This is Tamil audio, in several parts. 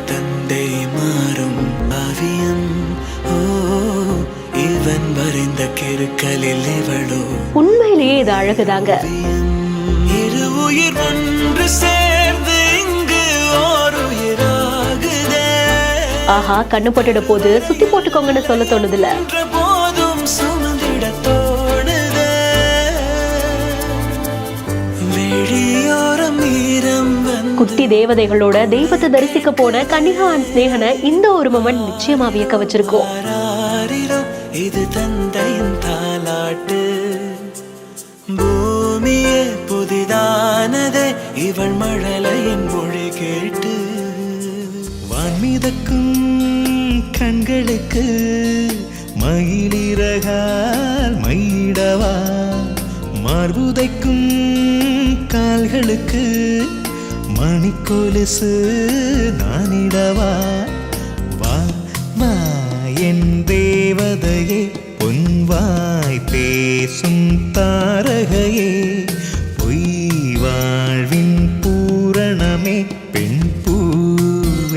தந்தை மாறும் காவியம். ஓ, இவன் வரைந்த கிறுக்கலில் இவளோ. உண்மையிலேயே இது அழகுதாங்க. இரு உயிர் ஒன்று சேர்ந்து இங்கு ஓர் உயிராகுதே. ஆஹா, கண்ணு போட்டுட போது சுத்தி போட்டுக்கோங்கன்னு சொல்ல தோணுதுல. போதும் சுமந்திட தோணுதே. வெளியோரம் ஈரம் குட்டி தேவதைகளோட தெய்வத்தை தரிசிக்க போன கன்னிகா அண்ட் ஸ்நேகனை இந்த ஒரு மொமெண்ட் நிச்சயமா வியக்க வச்சிருக்கோம். இது தந்தையின் தாலாட்டு. பூமியே புதிதானதே இவள் மழலையின் மொழி கேட்டு. வான்மிதக்கும் கண்களுக்கு மயிலிறகால் மயிடவா. மார்புதைக்கும் கால்களுக்கு மணிக்கொலுசு நானிடவா. வா வா என் தேவதையே, பொன்வாய் பேசும் தாரகையே, பொய் வாழ்வின் பூரணமே, பெண் பூவேவா.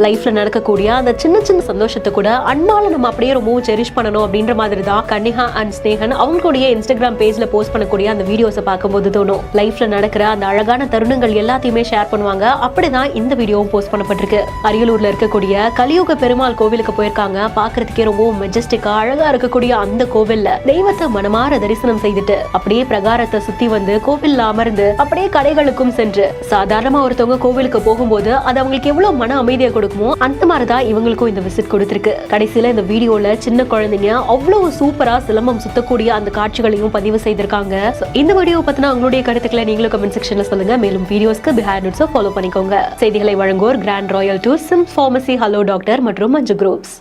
லைஃப்ல நடக்கக்கூடிய அந்த சின்ன சின்ன சந்தோஷத்தை கூட அன்பால நம்ம அப்படியே ரொம்பவும் செரிஷ் பண்ணணும் அப்படின்ற மாதிரி தான் கன்னிகா அண்ட் ஸ்நேகன் அவங்களுடைய இன்ஸ்டாகிராம் பேஜ்ல போஸ்ட் பண்ணக்கூடிய அந்த வீடியோஸை பார்க்கும்போது தோணும். லைஃப்ல நடக்கிற அந்த அழகான தருணங்கள் எல்லாத்தையுமே ஷேர் பண்ணுவாங்க. அப்படிதான் இந்த வீடியோவும் போஸ்ட் பண்ணப்பட்டிருக்கு. அரியலூர்ல இருக்கக்கூடிய கலியுக பெருமாள் கோவிலுக்கு போயிருக்காங்க. பாக்குறதுக்கே ரொம்பவும் மெஜஸ்டிக்கா அழகா இருக்கக்கூடிய அந்த கோவில்ல தெய்வத்தை மனமாற தரிசனம் செய்துட்டு அப்படியே பிரகாரத்தை சுத்தி வந்து கோவில்ல அமர்ந்து அப்படியே கடைகளுக்கும் சென்று சாதாரணமா ஒருத்தவங்க கோவிலுக்கு போகும்போது அது அவங்களுக்கு எவ்வளவு மன அமைதியை கொடுக்கும், அந்த மாதிரிதான் இவங்களுக்கும் இந்த விசிட் கொடுத்திருக்கு. கடைசியில இந்த வீடியோல சின்ன குழந்தைங்க அவ்வளவு சூப்பரா சிலம்பம் சுத்தக்கூடிய அந்த காட்சிகளையும் பதிவு செய்திருக்காங்க. இந்த வீடியோ பத்தின உங்களுடைய கருத்துக்களை நீங்களும் கமெண்ட் செக்ஷன்ல சொல்லுங்க. மேலும் வீடியோஸ்க்கு பிஹைண்ட் நோட்ஸை ஃபாலோ பண்ணிக்கோங்க. செய்திகளை வழங்குவோர் grand royal tour, SIMS pharmacy, hello doctor மற்றும் மஞ்சு குரூப்ஸ்.